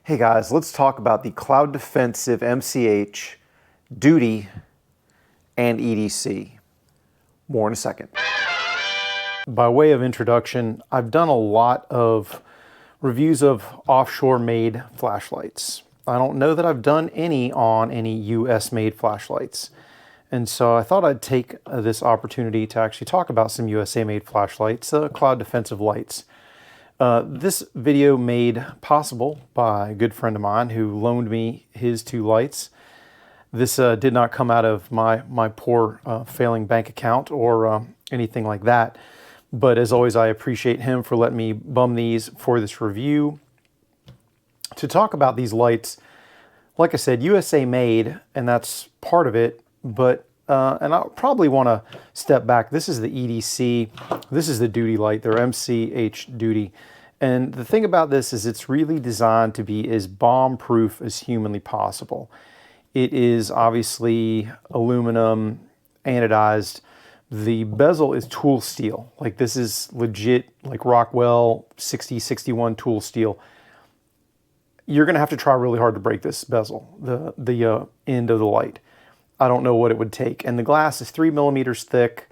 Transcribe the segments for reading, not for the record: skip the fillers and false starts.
Hey guys, let's talk about the Cloud Defensive MCH, Duty, and EDC. More in a second. By way of introduction, I've done a lot of reviews of offshore-made flashlights. I don't know that I've done any on any US-made flashlights. And so I thought I'd take this opportunity to actually talk about some USA-made flashlights, Cloud Defensive lights. This video made possible by a good friend of mine who loaned me his two lights. This did not come out of my poor failing bank account or anything like that. But as always, I appreciate him for letting me bum these for this review. To talk about these lights, like I said, USA made, and that's part of it. But and I probably want to step back. This is the EDC. This is the Duty light. They're MCH Duty. And the thing about this is it's really designed to be as bomb-proof as humanly possible. It is obviously aluminum, anodized. The bezel is tool steel. Like this is legit, like Rockwell 6061 tool steel. You're going to have to try really hard to break this bezel, the end of the light. I don't know what it would take. And the glass is 3 millimeters thick,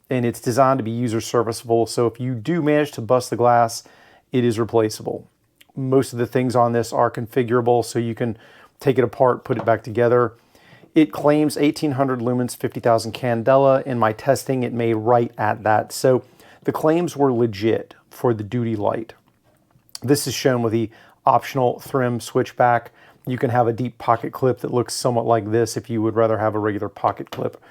and it's designed to be user serviceable. So if you do manage to bust the glass, it is replaceable. Most of the things on this are configurable, so you can take it apart, put it back together. It claims 1800 lumens, 50,000 candela. In my testing, it made right at that. So the claims were legit for the Duty light. This is shown with the optional Thrym switchback. You can have a deep pocket clip that looks somewhat like this if you would rather have a regular pocket clip.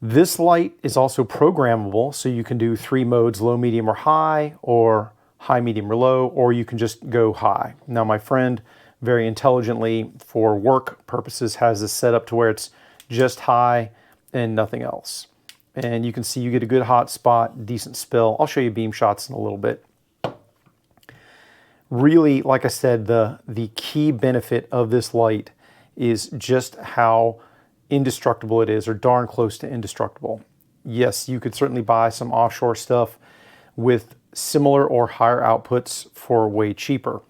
This light is also programmable, so you can do 3 modes, low, medium, or high, medium, or low, or you can just go high. Now my friend, very intelligently for work purposes, has this set up to where it's just high and nothing else. And you can see you get a good hot spot, decent spill. I'll show you beam shots in a little bit. Really, like I said, the key benefit of this light is just how indestructible it is, or darn close to indestructible. Yes, you could certainly buy some offshore stuff with similar or higher outputs for way cheaper.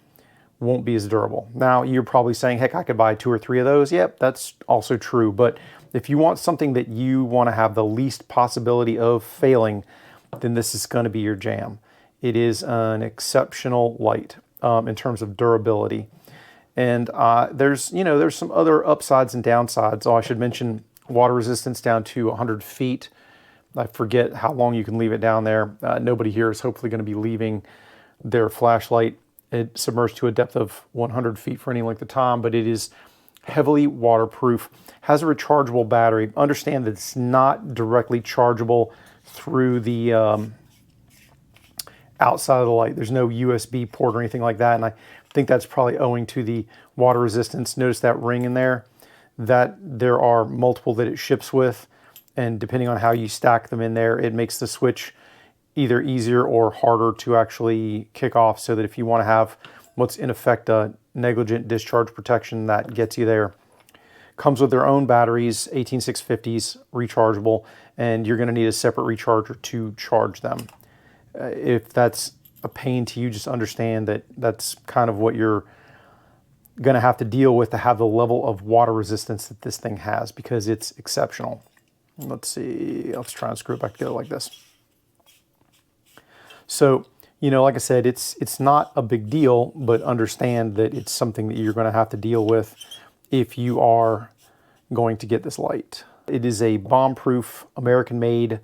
Won't be as durable. Now, you're probably saying, heck, I could buy 2 or 3 of those. Yep, that's also true. But if you want something that you want to have the least possibility of failing, then this is going to be your jam. It is an exceptional light in terms of durability. And there's some other upsides and downsides. Oh, I should mention water resistance down to 100 feet. I forget how long you can leave it down there. Nobody here is hopefully going to be leaving their flashlight submerged to a depth of 100 feet for any length of time, but it is heavily waterproof, has a rechargeable battery. Understand that it's not directly chargeable through the outside of the light. There's no USB port or anything like that, and I think that's probably owing to the water resistance. Notice that ring in there, that there are multiple that it ships with, and depending on how you stack them in there, it makes the switch either easier or harder to actually kick off, so that if you want to have what's in effect a negligent discharge protection, that gets you there. Comes with their own batteries, 18650s, rechargeable, and you're going to need a separate recharger to charge them. If that's a pain to you, just understand that that's kind of what you're going to have to deal with to have the level of water resistance that this thing has, because it's exceptional. Let's see, let's try and screw it back together like this. So, like I said, it's not a big deal, but understand that it's something that you're going to have to deal with if you are going to get this light. It is a bomb-proof, American-made,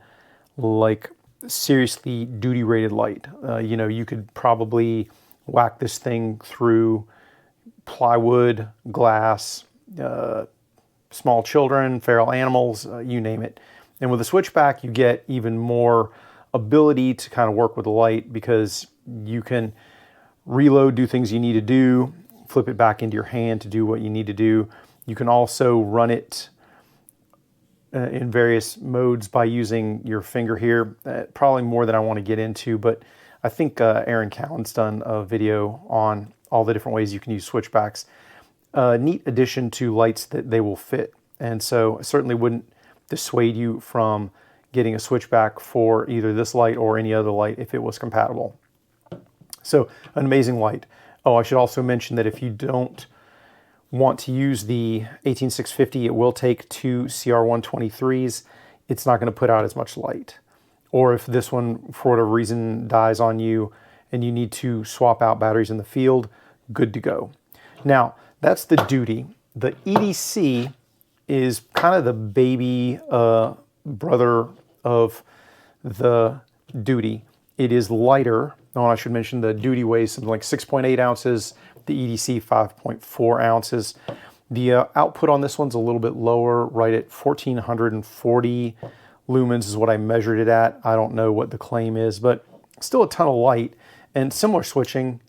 like seriously duty-rated light. You could probably whack this thing through plywood, glass, small children, feral animals, you name it. And with a switchback, you get even more ability to kind of work with the light, because you can reload, do things you need to do, flip it back into your hand to do what you need to do. You can also run it in various modes by using your finger here. Probably more than I want to get into, but I think Aaron Cowan's done a video on all the different ways you can use switchbacks. Neat addition to lights that they will fit. And so I certainly wouldn't dissuade you from getting a switchback for either this light or any other light if it was compatible. So an amazing light. Oh, I should also mention that if you don't want to use the 18650, it will take two CR123s. It's not going to put out as much light. Or if this one, for whatever reason, dies on you and you need to swap out batteries in the field, good to go. Now, that's the Duty. The EDC is kind of the baby brother of the Duty. It is lighter. Oh, and I should mention the Duty weighs something like 6.8 ounces, the EDC 5.4 ounces. The output on this one's a little bit lower, right at 1440 lumens is what I measured it at. I don't know what the claim is, but still a ton of light and similar switching.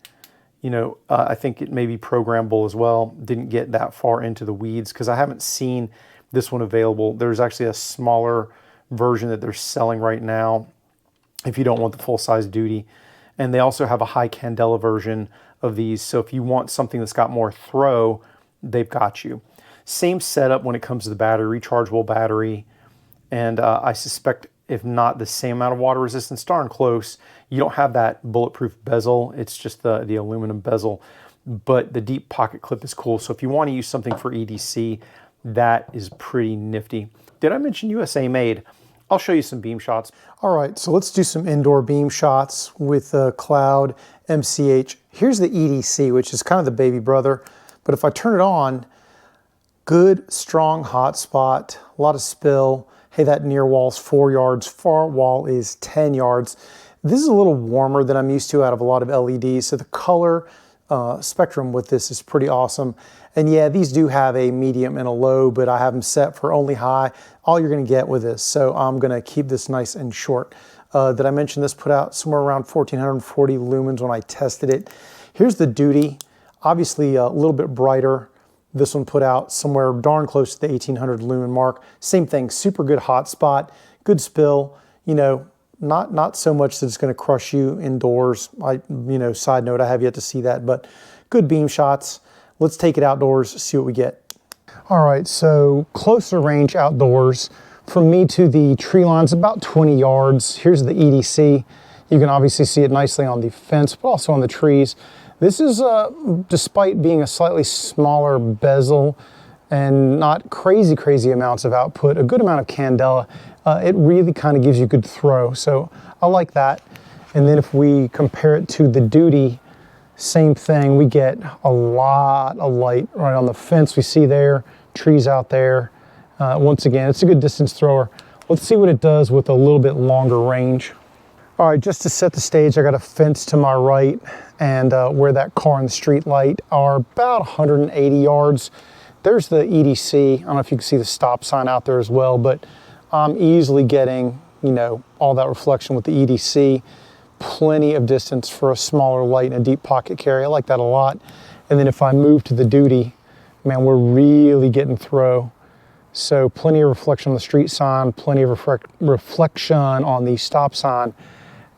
You know, I think it may be programmable as well. Didn't get that far into the weeds because I haven't seen this one available. There's actually a smaller version that they're selling right now if you don't want the full-size Duty. And they also have a high candela version of these. So if you want something that's got more throw, they've got you. Same setup when it comes to the battery, rechargeable battery. And I suspect if not the same amount of water resistance, darn close. You don't have that bulletproof bezel. It's just the aluminum bezel. But the deep pocket clip is cool. So if you want to use something for EDC, that is pretty nifty. Did I mention USA made? I'll show you some beam shots. All right, so let's do some indoor beam shots with Cloud MCH. Here's the EDC, which is kind of the baby brother. But if I turn it on, good, strong hot spot, a lot of spill. Hey, that near wall's 4 yards, far wall is 10 yards. This is a little warmer than I'm used to out of a lot of LEDs, so the color spectrum with this is pretty awesome. And yeah, these do have a medium and a low, but I have them set for only high. All you're gonna get with this, so I'm gonna keep this nice and short. Did I mention this put out somewhere around 1440 lumens when I tested it? Here's the Duty, obviously a little bit brighter. This one put out somewhere darn close to the 1800 lumen mark. Same thing, super good hot spot, good spill, you know, not so much that it's gonna crush you indoors. Side note, I have yet to see that, but good beam shots. Let's take it outdoors, see what we get. All right, so closer range outdoors. From me to the tree line's about 20 yards. Here's the EDC. You can obviously see it nicely on the fence, but also on the trees. This is, despite being a slightly smaller bezel and not crazy amounts of output, a good amount of candela, it really kind of gives you good throw. So I like that. And then if we compare it to the Duty, same thing, we get a lot of light right on the fence we see there, trees out there. Once again, it's a good distance thrower. Let's see what it does with a little bit longer range. All right, just to set the stage, I got a fence to my right, and where that car and the street light are about 180 yards. There's the EDC. I don't know if you can see the stop sign out there as well, but I'm easily getting, you know, all that reflection with the EDC. Plenty of distance for a smaller light and a deep pocket carry. I like that a lot. And then if I move to the Duty, man, we're really getting throw. So plenty of reflection on the street sign, plenty of reflection on the stop sign.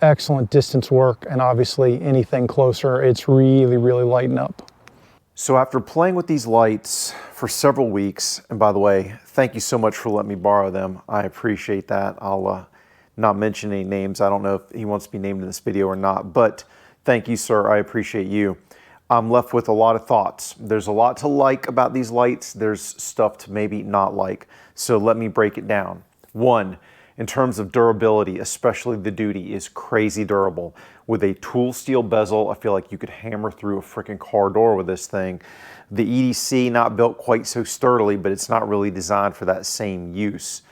Excellent distance work, and obviously anything closer, it's really lighting up. So after playing with these lights for several weeks, and by the way, thank you so much for letting me borrow them. I appreciate that. I'll not mention any names. I don't know if he wants to be named in this video or not, but thank you, sir. I appreciate you. I'm left with a lot of thoughts. There's a lot to like about these lights. There's stuff to maybe not like. So let me break it down. One, in terms of durability, especially the Duty is crazy durable. With a tool steel bezel, I feel like you could hammer through a freaking car door with this thing. The EDC, not built quite so sturdily, but it's not really designed for that same use.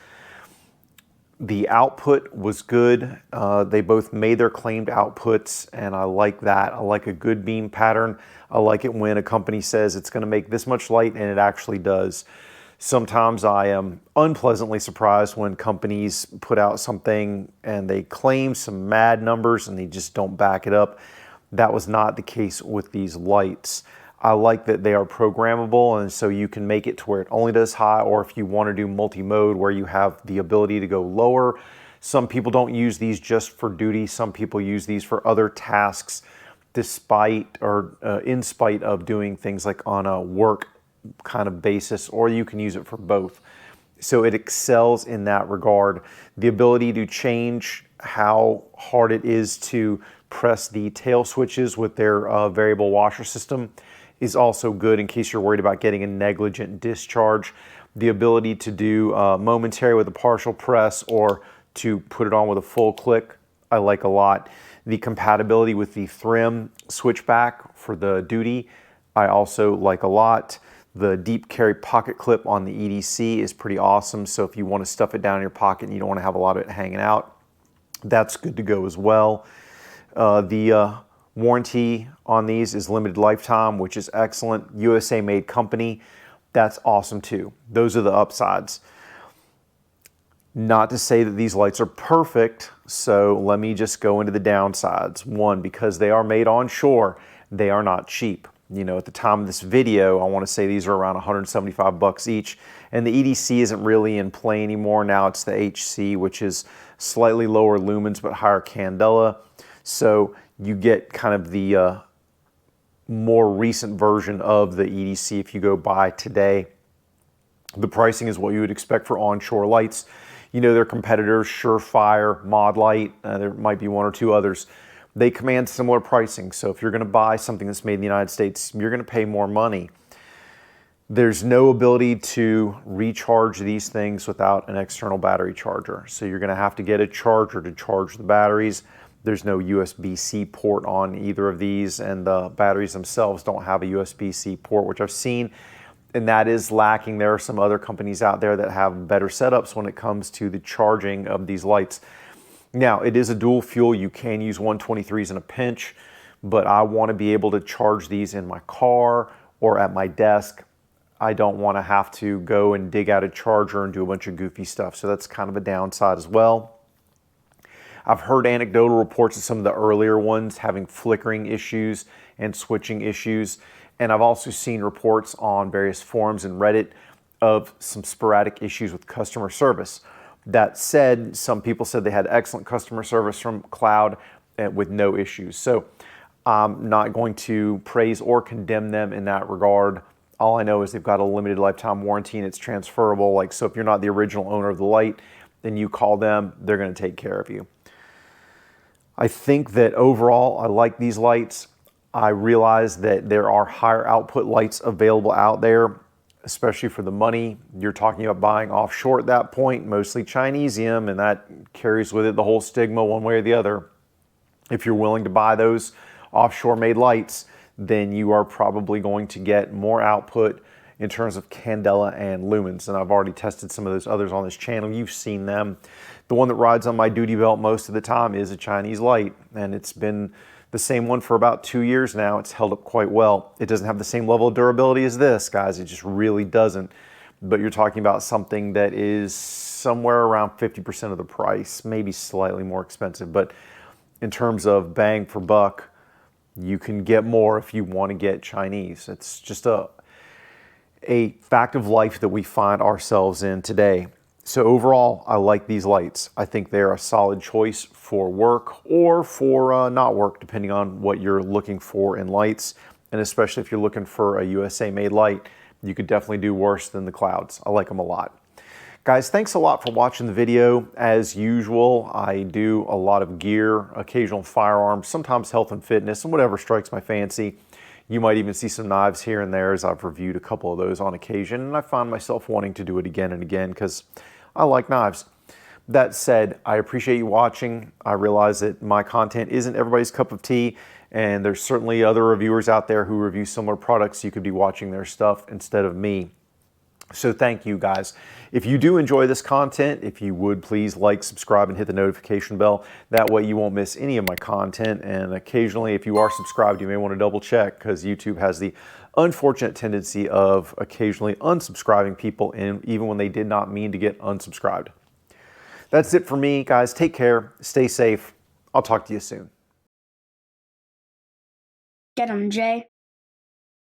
The output was good. They both made their claimed outputs, and I like that. I like a good beam pattern. I like it when a company says it's gonna make this much light, and it actually does. Sometimes I am unpleasantly surprised when companies put out something and they claim some mad numbers and they just don't back it up. That was not the case with these lights. I like that they are programmable, and so you can make it to where it only does high, or if you want to do multi-mode where you have the ability to go lower. Some people don't use these just for duty. Some people use these for other tasks despite or in spite of doing things like on a work kind of basis, or you can use it for both. So it excels in that regard. The ability to change how hard it is to press the tail switches with their variable washer system is also good in case you're worried about getting a negligent discharge. The ability to do momentary with a partial press or to put it on with a full click, I like a lot. The compatibility with the Thrim switchback for the Duty, I also like a lot. The deep carry pocket clip on the EDC is pretty awesome. So if you want to stuff it down in your pocket and you don't want to have a lot of it hanging out, that's good to go as well. The warranty on these is limited lifetime, which is excellent. USA made company, that's awesome too. Those are the upsides. Not to say that these lights are perfect, so let me just go into the downsides. One, because they are made onshore, they are not cheap. You know, at the time of this video, I want to say these are around 175 bucks each, and the EDC isn't really in play anymore. Now it's the HC, which is slightly lower lumens but higher candela. So you get kind of the more recent version of the EDC if you go buy today. The pricing is what you would expect for onshore lights. You know, their competitors, Surefire, Modlite, there might be one or two others. They command similar pricing. So if you're going to buy something that's made in the United States, you're going to pay more money. There's no ability to recharge these things without an external battery charger. So you're going to have to get a charger to charge the batteries. There's no USB-C port on either of these, and the batteries themselves don't have a USB-C port, which I've seen, and that is lacking. There are some other companies out there that have better setups when it comes to the charging of these lights. Now, it is a dual fuel. You can use 123s in a pinch, but I want to be able to charge these in my car or at my desk. I don't want to have to go and dig out a charger and do a bunch of goofy stuff. So that's kind of a downside as well. I've heard anecdotal reports of some of the earlier ones having flickering issues and switching issues. And I've also seen reports on various forums and Reddit of some sporadic issues with customer service. That said, some people said they had excellent customer service from Cloud with no issues. So I'm not going to praise or condemn them in that regard. All I know is they've got a limited lifetime warranty and it's transferable. Like, so if you're not the original owner of the light, then you call them, they're going to take care of you. I think that overall, I like these lights. I realize that there are higher output lights available out there, especially for the money. You're talking about buying offshore at that point, mostly Chinesium, and that carries with it the whole stigma one way or the other. If you're willing to buy those offshore made lights, then you are probably going to get more output in terms of candela and lumens. And I've already tested some of those others on this channel. You've seen them. The one that rides on my duty belt most of the time is a Chinese light, and it's been the same one for about 2 years now. It's held up quite well. It doesn't have the same level of durability as this, guys. It just really doesn't. But you're talking about something that is somewhere around 50% of the price, maybe slightly more expensive. But in terms of bang for buck, you can get more if you want to get Chinese. It's just a fact of life that we find ourselves in today. So overall, I like these lights. I think they're a solid choice for work or for not work, depending on what you're looking for in lights. And especially if you're looking for a USA made light, you could definitely do worse than the Clouds. I like them a lot. Guys, thanks a lot for watching the video. As usual, I do a lot of gear, occasional firearms, sometimes health and fitness, and whatever strikes my fancy. You might even see some knives here and there, as I've reviewed a couple of those on occasion, and I find myself wanting to do it again and again because I like knives. That said, I appreciate you watching. I realize that my content isn't everybody's cup of tea, and there's certainly other reviewers out there who review similar products. You could be watching their stuff instead of me. So thank you, guys. If you do enjoy this content, if you would please like, subscribe, and hit the notification bell. That way you won't miss any of my content. And occasionally, if you are subscribed, you may want to double check, because YouTube has the unfortunate tendency of occasionally unsubscribing people, even when they did not mean to get unsubscribed. That's it for me, guys. Take care. Stay safe. I'll talk to you soon. Get 'em, Jay.